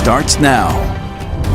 starts now.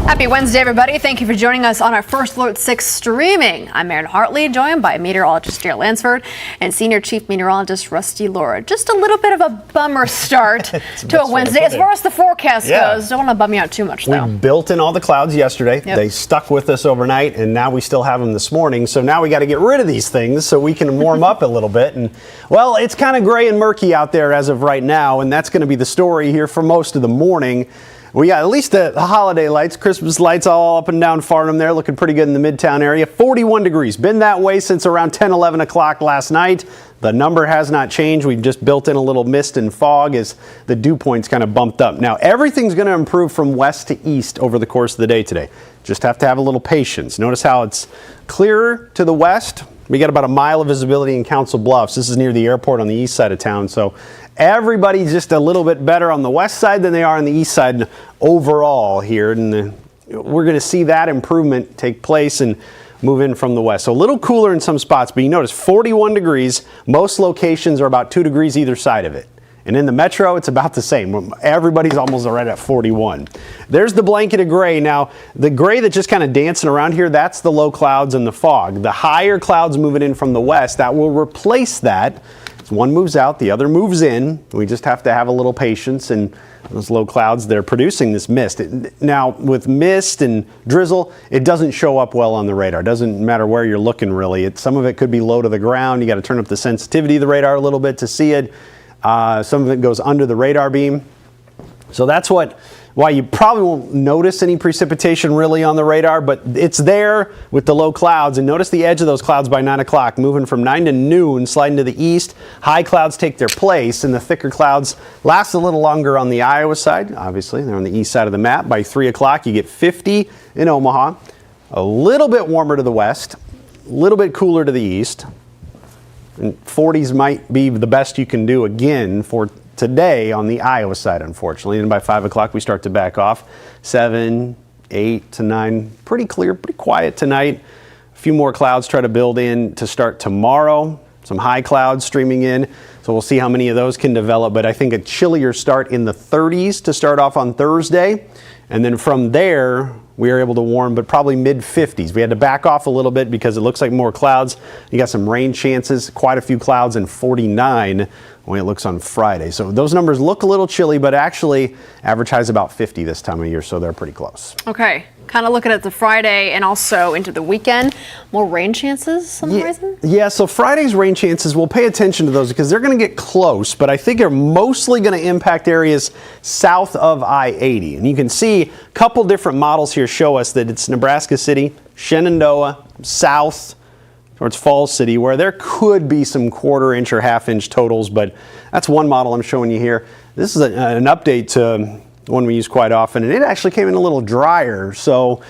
Happy Wednesday, everybody. Thank you for joining us on our First Alert 6 streaming. I'm Erin Hartley, joined by meteorologist Jared Lansford and Senior Chief Meteorologist Rusty Laura. Just a little bit of a bummer start to a Wednesday. As far as the forecast goes, don't want to bum you out too much, though. We built in all the clouds yesterday. Yep. They stuck with us overnight, and now we still have them this morning. So now we got to get rid of these things so we can warm up a little bit. And, well, it's kind of gray and murky out there as of right now, and that's going to be the story here for most of the morning. We got at least the holiday lights, Christmas lights all up and down Farnham there, looking pretty good in the Midtown area. 41 degrees. Been that way since around 10, 11 o'clock last night. The number has not changed. We've just built in a little mist and fog as the dew points kind of bumped up. Now, everything's going to improve from west to east over the course of the day today. Just have to have a little patience. Notice how it's clearer to the west. We got about a mile of visibility in Council Bluffs. This is near the airport on the east side of town. So everybody's just a little bit better on the west side than they are on the east side overall here. And we're going to see that improvement take place and move in from the west. So a little cooler in some spots, but you notice 41 degrees. Most locations are about 2 degrees either side of it. And in the metro, it's about the same. Everybody's almost right at 41. There's the blanket of gray. Now, the gray that's just kind of dancing around here, that's the low clouds and the fog. The higher clouds moving in from the west, that will replace that. So one moves out, the other moves in. We just have to have a little patience, and those low clouds, they're producing this mist. Now, with mist and drizzle, it doesn't show up well on the radar. It doesn't matter where you're looking, really. Some of it could be low to the ground. You got to turn up the sensitivity of the radar a little bit to see it. Some of it goes under the radar beam. So that's why you probably won't notice any precipitation really on the radar, but it's there with the low clouds. And notice the edge of those clouds by 9 o'clock, moving from 9 to noon, sliding to the east. High clouds take their place, and the thicker clouds last a little longer on the Iowa side. Obviously, they're on the east side of the map. By 3 o'clock, you get 50 in Omaha, a little bit warmer to the west, a little bit cooler to the east. And 40s might be the best you can do again for today on the Iowa side, unfortunately. And by 5 o'clock, we start to back off. 7, 8 to 9, pretty clear, pretty quiet tonight. A few more clouds try to build in to start tomorrow. Some high clouds streaming in. So we'll see how many of those can develop. But I think a chillier start in the 30s to start off on Thursday. And then from there, we are able to warm, but probably mid-50s. We had to back off a little bit because it looks like more clouds. You got some rain chances, quite a few clouds, and 49 the way it looks on Friday. So those numbers look a little chilly, but actually average high is about 50 this time of year, so they're pretty close. Okay, kind of looking at the Friday and also into the weekend. More rain chances on the horizon? Yeah, so Friday's rain chances, we'll pay attention to those because they're going to get close, but I think they're mostly going to impact areas south of I-80. And you can see a couple different models here show us that it's Nebraska City, Shenandoah, south towards Falls City, where there could be some quarter-inch or half-inch totals, but that's one model I'm showing you here. This is an update to one we use quite often, and it actually came in a little drier, so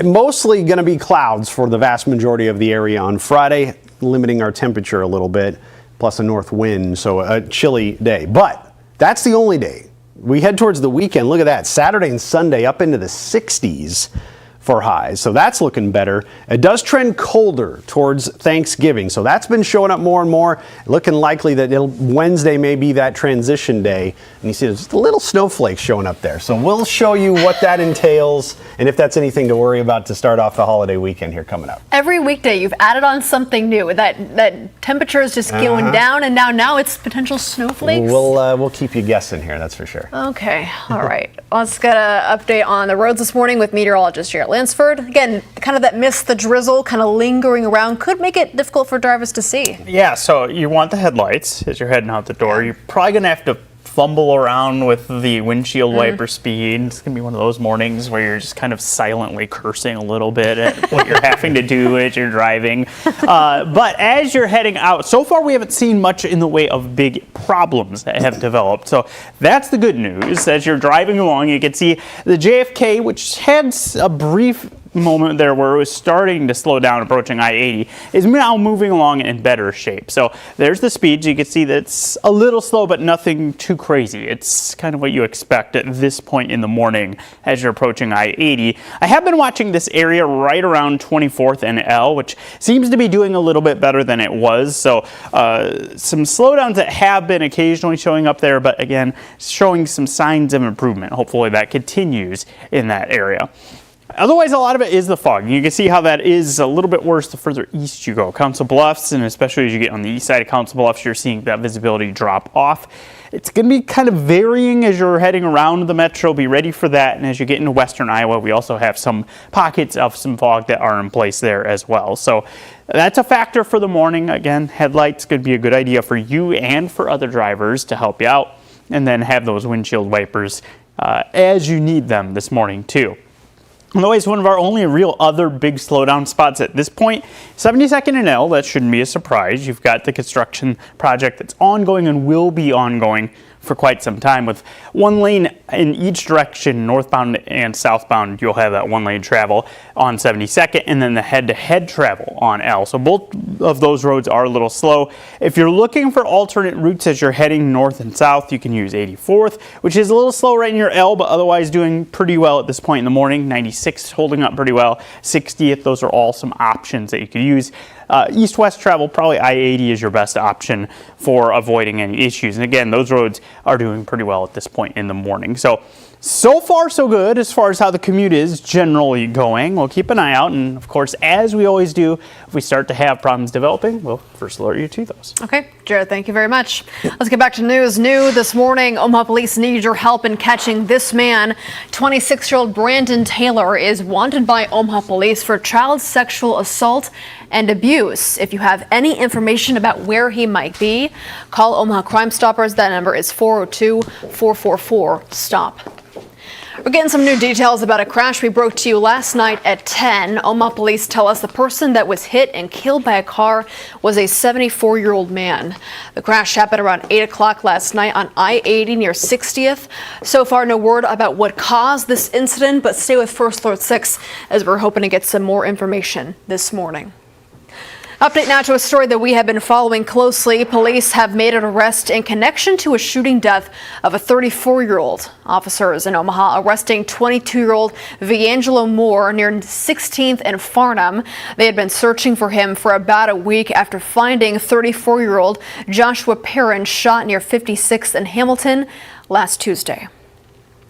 mostly going to be clouds for the vast majority of the area on Friday, limiting our temperature a little bit, plus a north wind, so a chilly day. But that's the only day. We head towards the weekend. Look at that. Saturday and Sunday up into the 60s for highs. So that's looking better. It does trend colder towards Thanksgiving. So that's been showing up more and more. Looking likely that Wednesday may be that transition day. And you see there's just a little snowflake showing up there. So we'll show you what that entails and if that's anything to worry about to start off the holiday weekend here coming up. Every weekday you've added on something new. That temperature is just going down, and now it's potential snowflakes. We'll keep you guessing here, that's for sure. Okay, all right. Let's get an update on the roads this morning with meteorologist Jared Lansford. Again, kind of that mist, the drizzle kind of lingering around could make it difficult for drivers to see. Yeah, so you want the headlights as you're heading out the door. You're probably going to have to fumble around with the windshield wiper speed. It's going to be one of those mornings where you're just kind of silently cursing a little bit at what you're having to do as you're driving. But as you're heading out, so far we haven't seen much in the way of big problems that have developed. So that's the good news. As you're driving along, you can see the JFK, which had a brief moment there where it was starting to slow down approaching I-80 is now moving along in better shape. So there's the speed. You can see that it's a little slow, but nothing too crazy. It's kind of what you expect at this point in the morning as you're approaching I-80. I have been watching this area right around 24th and L, which seems to be doing a little bit better than it was. So some slowdowns that have been occasionally showing up there, but again, showing some signs of improvement. Hopefully that continues in that area. Otherwise, a lot of it is the fog. You can see how that is a little bit worse the further east you go. Council Bluffs, and especially as you get on the east side of Council Bluffs, you're seeing that visibility drop off. It's going to be kind of varying as you're heading around the metro. Be ready for that. And as you get into western Iowa, we also have some pockets of some fog that are in place there as well. So that's a factor for the morning. Again, headlights could be a good idea for you and for other drivers to help you out. And then have those windshield wipers as you need them this morning too. Otherwise, one of our only real other big slowdown spots at this point, 72nd and L, that shouldn't be a surprise. You've got the construction project that's ongoing and will be ongoing for quite some time with one lane in each direction, northbound and southbound. You'll have that one lane travel on 72nd and then the head-to-head travel on L. So both of those roads are a little slow. If you're looking for alternate routes as you're heading north and south, you can use 84th, which is a little slow right in your L, but otherwise doing pretty well at this point in the morning. 96th holding up pretty well. 60th, those are all some options that you could use. East-west travel, probably I-80 is your best option for avoiding any issues. And again, those roads are doing pretty well at this point in the morning. So far so good as far as how the commute is generally going. We'll keep an eye out, and of course, as we always do, if we start to have problems developing, we'll first alert you to those. Okay, Jared, thank you very much. Let's get back to news. New this morning, Omaha police need your help in catching this man. 26-year-old Brandon Taylor is wanted by Omaha police for child sexual assault and abuse. If you have any information about where he might be, call Omaha Crime Stoppers. That number is 402-444-STOP. We're getting some new details about a crash we broke to you last night at 10. Omaha police tell us the person that was hit and killed by a car was a 74-year-old man. The crash happened around 8 o'clock last night on I-80 near 60th. So far, no word about what caused this incident, but stay with First Alert 6 as we're hoping to get some more information this morning. Update now to a story that we have been following closely. Police have made an arrest in connection to a shooting death of a 34-year-old. Officers in Omaha arresting 22-year-old Viangelo Moore near 16th and Farnham. They had been searching for him for about a week after finding 34-year-old Joshua Perrin shot near 56th and Hamilton last Tuesday.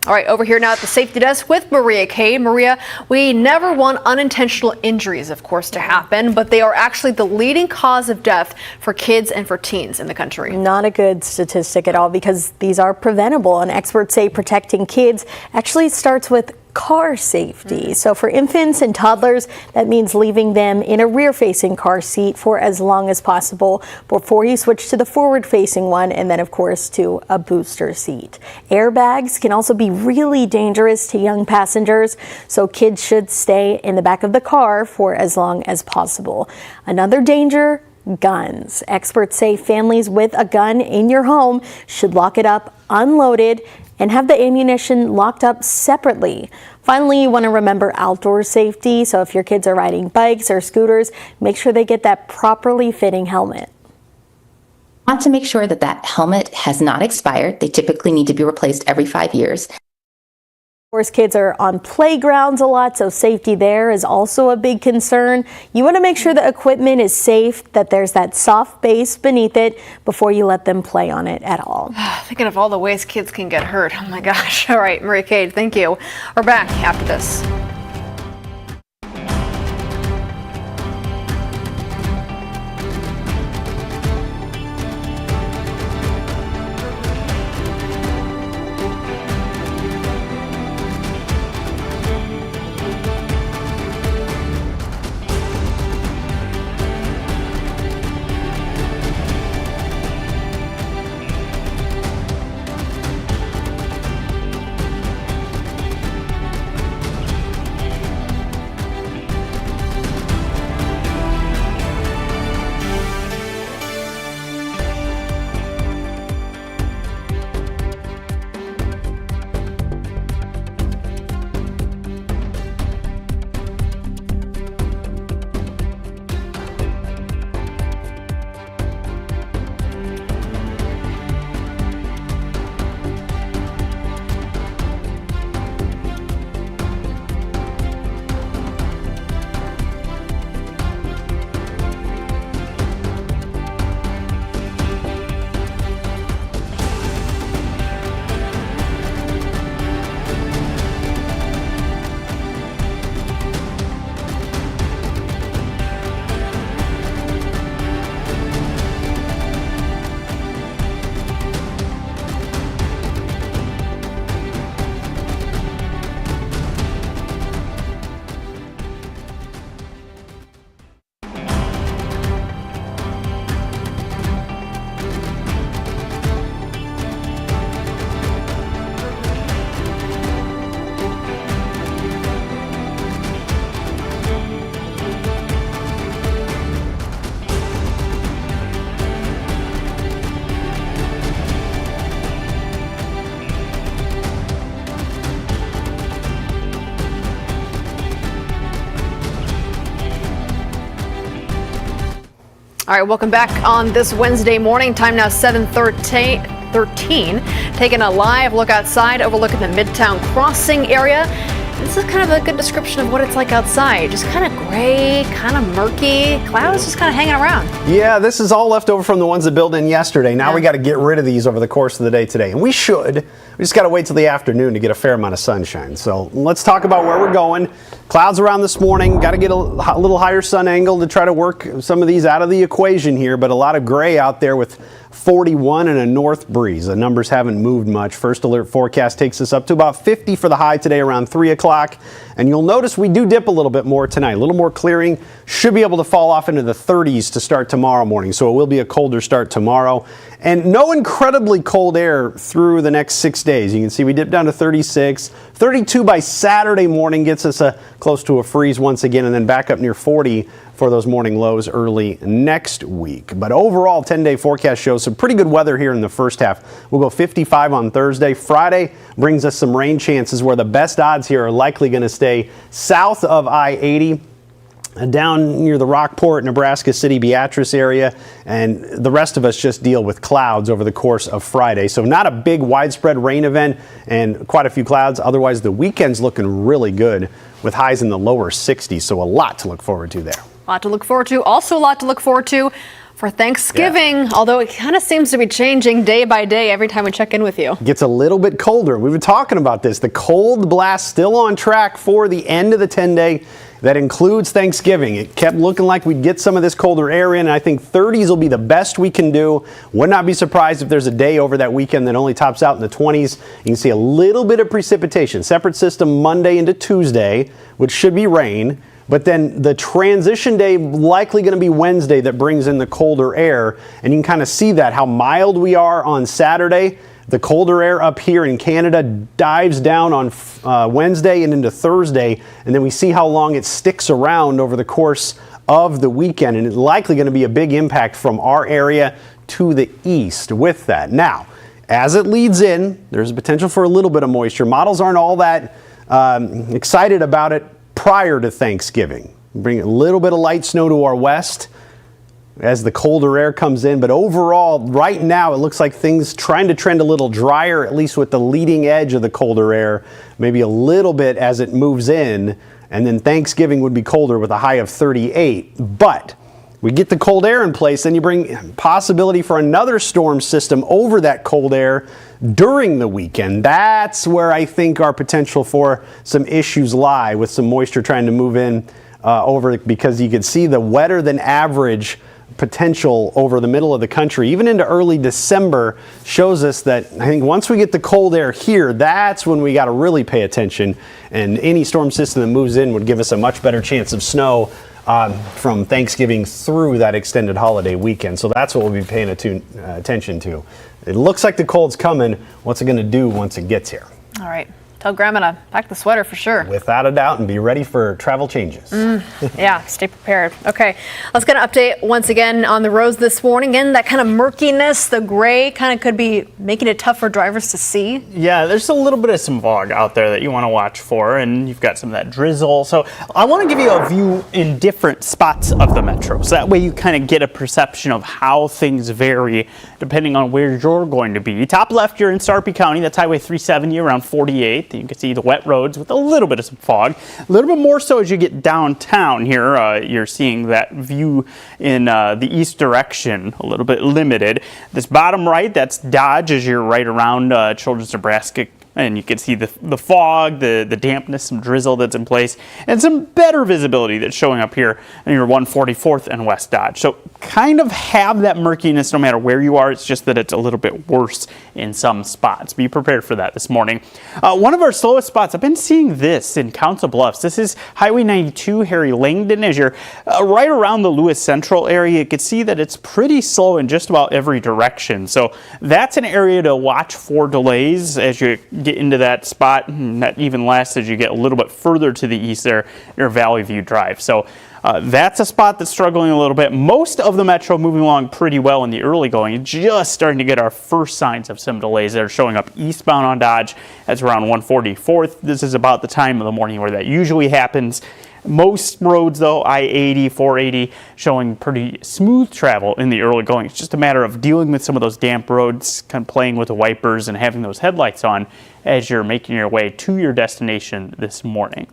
All right, over here now at the safety desk with Maria Kay. Maria, we never want unintentional injuries, of course, to happen, but they are actually the leading cause of death for kids and for teens in the country. Not a good statistic at all because these are preventable, and experts say protecting kids actually starts with car safety. So for infants and toddlers, that means leaving them in a rear-facing car seat for as long as possible before you switch to the forward-facing one, and then of course to a booster seat. Airbags can also be really dangerous to young passengers, so kids should stay in the back of the car for as long as possible. Another danger: guns. Experts say families with a gun in your home should lock it up unloaded and have the ammunition locked up separately. Finally, you want to remember outdoor safety. So if your kids are riding bikes or scooters, make sure they get that properly fitting helmet. Want to make sure that that helmet has not expired. They typically need to be replaced every 5 years. Of course, kids are on playgrounds a lot, so safety there is also a big concern. You want to make sure the equipment is safe, that there's that soft base beneath it before you let them play on it at all. Thinking of all the ways kids can get hurt. Oh my gosh. All right, Maria Kay, thank you. We're back after this. All right, welcome back on this Wednesday morning. Time now 7:13. Taking a live look outside, overlooking the Midtown Crossing area. This is kind of a good description of what it's like outside. Just kind of gray, kind of murky, clouds just kind of hanging around. Yeah, this is all left over from the ones that built in yesterday. Now we got to get rid of these over the course of the day today. And we should. We just got to wait till the afternoon to get a fair amount of sunshine. So let's talk about where we're going. Clouds around this morning. Got to get a little higher sun angle to try to work some of these out of the equation here. But a lot of gray out there with 41 and a north breeze. The numbers haven't moved much. First alert forecast takes us up to about 50 for the high today around 3 o'clock. And you'll notice we do dip a little bit more tonight. A little more clearing. Should be able to fall off into the 30s to start tomorrow morning. So it will be a colder start tomorrow. And no incredibly cold air through the next 6 days. You can see we dip down to 36. 32 by Saturday morning gets us close to a freeze once again, and then back up near 40 for those morning lows early next week. But overall, 10-day forecast shows some pretty good weather here in the first half. We'll go 55 on Thursday. Friday brings us some rain chances where the best odds here are likely going to stay south of I-80. Down near the Rockport, Nebraska City, Beatrice area, and the rest of us just deal with clouds over the course of Friday. So not a big widespread rain event and quite a few clouds. Otherwise, the weekend's looking really good with highs in the lower 60s. So a lot to look forward to there. A lot to look forward to. Also a lot to look forward to for Thanksgiving, although it kind of seems to be changing day by day every time we check in with you. Gets a little bit colder. We've been talking about this. The cold blast still on track for the end of the 10-day. That includes Thanksgiving. It kept looking like we'd get some of this colder air in, and I think 30s will be the best we can do. Would not be surprised if there's a day over that weekend that only tops out in the 20s. You can see a little bit of precipitation. Separate system Monday into Tuesday, which should be rain. But then the transition day likely going to be Wednesday that brings in the colder air. And you can kind of see that, how mild we are on Saturday. The colder air up here in Canada dives down on Wednesday and into Thursday, and then we see how long it sticks around over the course of the weekend, and it's likely going to be a big impact from our area to the east with that. Now, as it leads in, there's a potential for a little bit of moisture. Models aren't all that excited about it prior to Thanksgiving. Bring a little bit of light snow to our west as the colder air comes in, but overall right now it looks like things trying to trend a little drier, at least with the leading edge of the colder air, maybe a little bit as it moves in, and then Thanksgiving would be colder with a high of 38. But we get the cold air in place, then you bring possibility for another storm system over that cold air during the weekend. That's where I think our potential for some issues lie, with some moisture trying to move in over, because you could see the wetter than average potential over the middle of the country, even into early December, shows us that I think once we get the cold air here, that's when we got to really pay attention. And any storm system that moves in would give us a much better chance of snow from Thanksgiving through that extended holiday weekend. So that's what we'll be paying attention to. It looks like the cold's coming. What's it going to do once it gets here? All right. Tell Grandma to pack the sweater for sure. Without a doubt, and be ready for travel changes. Yeah, stay prepared. Okay, let's get an update once again on the roads this morning. Again, that kind of murkiness, the gray kind of could be making it tough for drivers to see. Yeah, there's a little bit of some fog out there that you want to watch for, and you've got some of that drizzle. So I want to give you a view in different spots of the metro, so that way you kind of get a perception of how things vary depending on where you're going to be. Top left, you're in Sarpy County. That's Highway 370 around 48th. You can see the wet roads with a little bit of some fog. A little bit more so as you get downtown here. You're seeing that view in the east direction, a little bit limited. This bottom right, that's Dodge as you're right around Children's Nebraska. And you can see the fog, the dampness, some drizzle that's in place, and some better visibility that's showing up here in your 144th and West Dodge. So kind of have that murkiness no matter where you are. It's just that it's a little bit worse in some spots. Be prepared for that this morning. One of our slowest spots, I've been seeing this in Council Bluffs. This is Highway 92, Harry Langdon. As you're right around the Lewis Central area, you can see that it's pretty slow in just about every direction. So that's an area to watch for delays as you get into that spot. That even lasts as you get a little bit further to the east there near Valley View Drive. So That's a spot that's struggling a little bit. Most of the metro moving along pretty well in the early going. Just starting to get our first signs of some delays that are showing up eastbound on Dodge. That's around 144th. This is about the time of the morning where that usually happens. Most roads, though, I-80, 480, showing pretty smooth travel in the early going. It's just a matter of dealing with some of those damp roads, kind of playing with the wipers and having those headlights on as you're making your way to your destination this morning.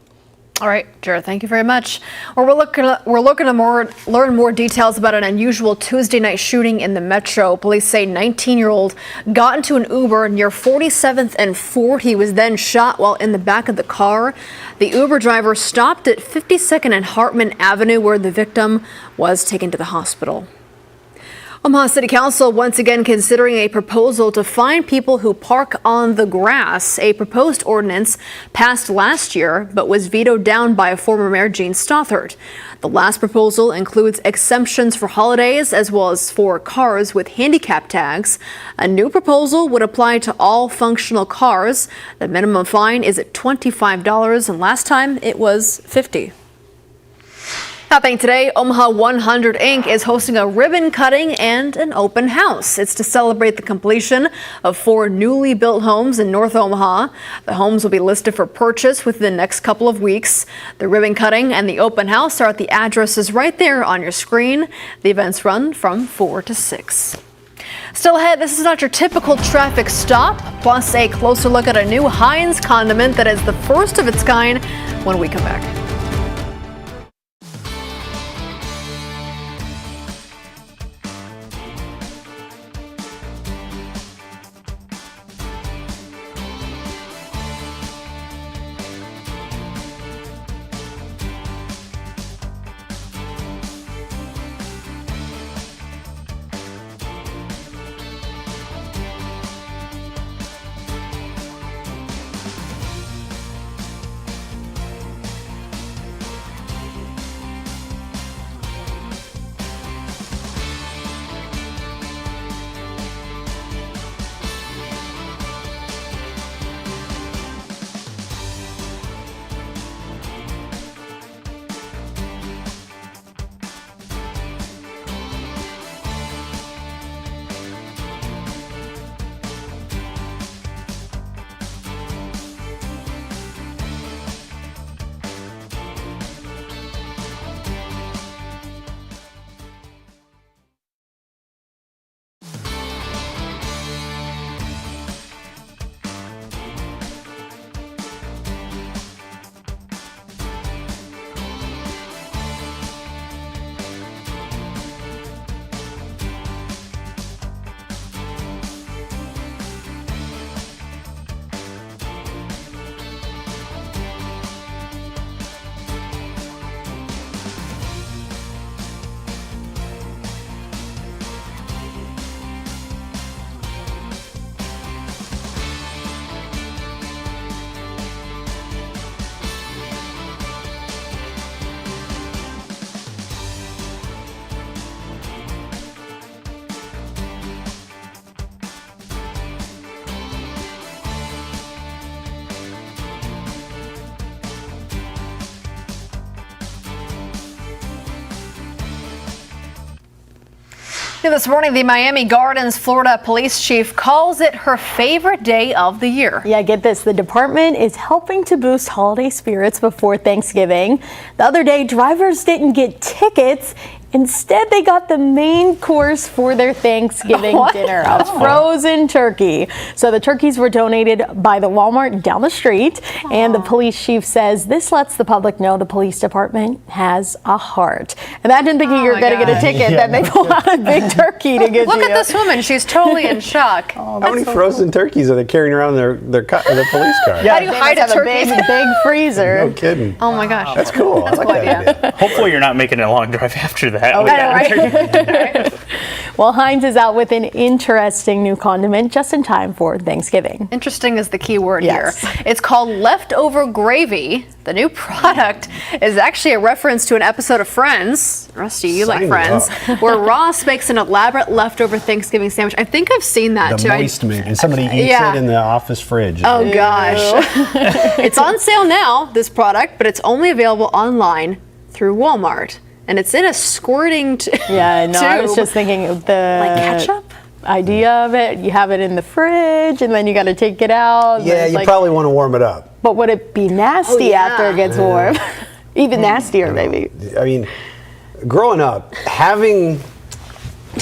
All right, Jared, thank you very much. Well, we're looking to learn more details about an unusual Tuesday night shooting in the metro. Police say 19-year-old got into an Uber near 47th and 4th. He was then shot while in the back of the car. The Uber driver stopped at 52nd and Hartman Avenue, where the victim was taken to the hospital. Omaha City Council once again considering a proposal to fine people who park on the grass. A proposed ordinance passed last year but was vetoed down by former Mayor Gene Stothert. The last proposal includes exemptions for holidays as well as for cars with handicap tags. A new proposal would apply to all functional cars. The minimum fine is at $25 and last time it was $50. Happening today, Omaha 100 Inc. is hosting a ribbon cutting and an open house. It's to celebrate the completion of 4 newly built homes in North Omaha. The homes will be listed for purchase within the next couple of weeks. The ribbon cutting and the open house are at the addresses right there on your screen. The events run from 4 to 6. Still ahead, this is not your typical traffic stop, plus a closer look at a new Heinz condiment that is the first of its kind when we come back. This morning, the Miami Gardens, Florida police chief calls it her favorite day of the year. Yeah, get this. The department is helping to boost holiday spirits before Thanksgiving. The other day, drivers didn't get tickets. Instead, they got the main course for their Thanksgiving dinner, a frozen turkey. So the turkeys were donated by the Walmart down the street. And the police chief says this lets the public know the police department has a heart. Imagine thinking you're going to get a ticket, then they pull out a big turkey to give you. Look at this woman. She's totally in shock. How many frozen turkeys are they carrying around in their police car? How do you hide a turkey? Big freezer. No kidding. Oh my gosh. That's cool. I like that idea. Hopefully you're not making a long drive after that. Oh, yeah. Well, Heinz is out with an interesting new condiment just in time for Thanksgiving. Interesting is the key word Yes. here. It's called leftover gravy. The new product is actually a reference to an episode of Friends. Rusty, you like Friends, where Ross makes an elaborate leftover Thanksgiving sandwich. I think I've seen that The too. moist meat, and somebody eats it in the office fridge. Oh gosh. It's on sale now, this product, but it's only available online through Walmart, and it's in a squirting Yeah, no, I was tube. just thinking of the Like ketchup? idea of it. You have it in the fridge, and then you got to take it out. and Yeah, it's you like, probably want to warm it up. But would it be nasty yeah. after it gets warm? Even nastier, maybe. I mean, growing up, having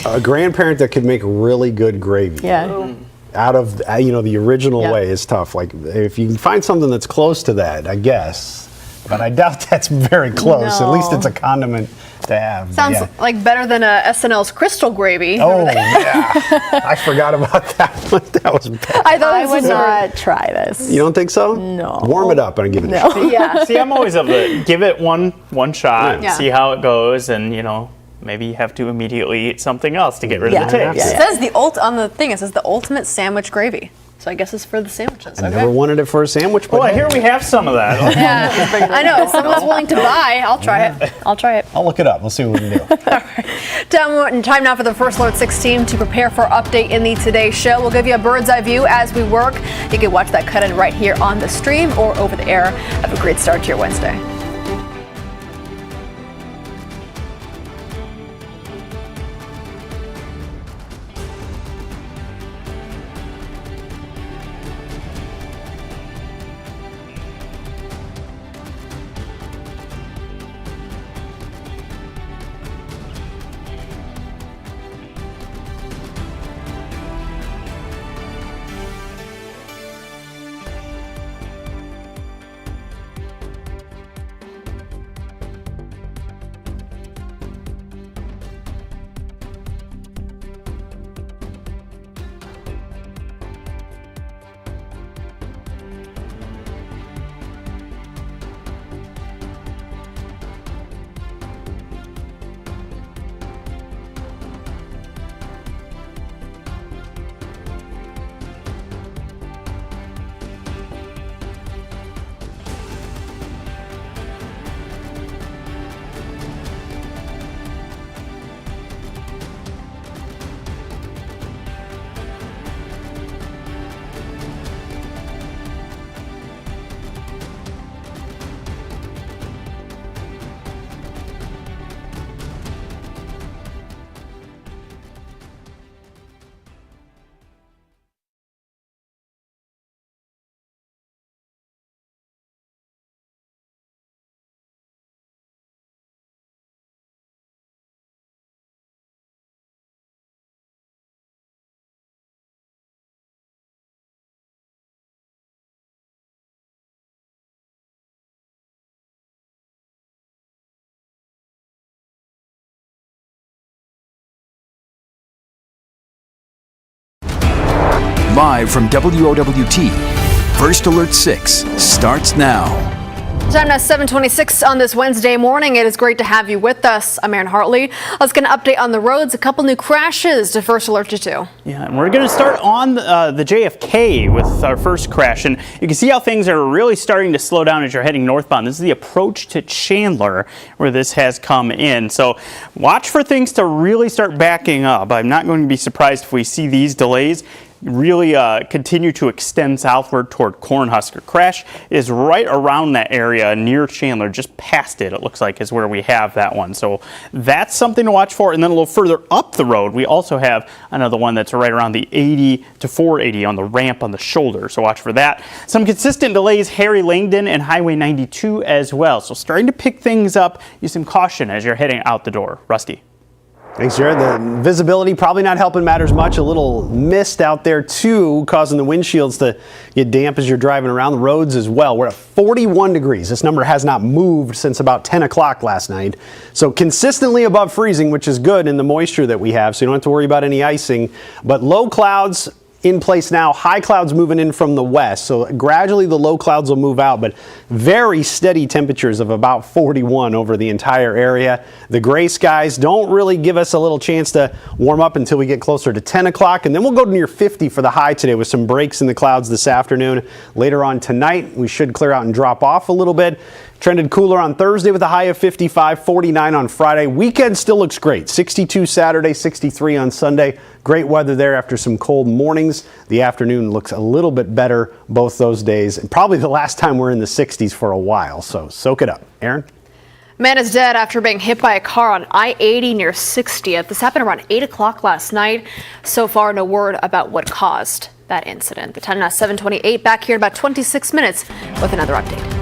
a grandparent that could make really good gravy Yeah. out of the original Yeah. way is tough. Like if you can find something that's close to that, I guess. But I doubt that's very close. At least No. it's a condiment to have. But Sounds yeah. like better than SNL's Crystal Gravy. Oh yeah, I forgot about that one. That was bad. I thought I it would was not try this. You don't think so? No. Warm it up and give it a shot. No. Yeah. See, I'm always of the give it one shot, Yeah. see how it goes, and maybe you have to immediately eat something else to get rid Yeah. of the taste. Yeah. It says on the thing, it says the ultimate sandwich gravy. So I guess it's for the sandwiches. I Okay. never wanted it for a sandwich, but Well, hey, here we have some of that. Yeah. I know. If someone's willing to buy, I'll try it. I'll try it. I'll look it up. We'll see what we can do. Time now for the First Alert 16 to prepare for update in the Today Show. We'll give you a bird's eye view as we work. You can watch that cut in right here on the stream or over the air. Have a great start to your Wednesday. Live from WOWT, First Alert 6 starts now. Time now 7:26 on this Wednesday morning. It is great to have you with us. I'm Erin Hartley. Let's get an update on the roads. A couple new crashes to first alert you to. Yeah, and we're going to start on the JFK with our first crash. And you can see how things are really starting to slow down as you're heading northbound. This is the approach to Chandler where this has come in. So watch for things to really start backing up. I'm not going to be surprised if we see these delays really continue to extend southward toward Cornhusker. Crash is right around that area near Chandler, just past it looks like is where we have that one. So that's something to watch for. And then a little further up the road, we also have another one that's right around the 80 to 480 on the ramp on the shoulder. So watch for that. Some consistent delays, Harry Langdon and Highway 92 as well. So starting to pick things up. Use some caution as you're heading out the door. Rusty. Thanks, Jared. The visibility probably not helping matters much. A little mist out there too, causing the windshields to get damp as you're driving around the roads as well. We're at 41 degrees. This number has not moved since about 10 o'clock last night. So consistently above freezing, which is good in the moisture that we have. So you don't have to worry about any icing. But low clouds in place now, high clouds moving in from the west. So gradually the low clouds will move out, but very steady temperatures of about 41 over the entire area. The gray skies don't really give us a little chance to warm up until we get closer to 10 o'clock. And then we'll go to near 50 for the high today with some breaks in the clouds this afternoon. Later on tonight, we should clear out and drop off a little bit. Trended cooler on Thursday with a high of 55, 49 on Friday. Weekend still looks great. 62 Saturday, 63 on Sunday. Great weather there after some cold mornings. The afternoon looks a little bit better both those days. And probably the last time we're in the 60s for a while. So soak it up. Aaron? Man is dead after being hit by a car on I-80 near 60th. This happened around 8 o'clock last night. So far, no word about what caused that incident. The time now 7:28. Back here in about 26 minutes with another update.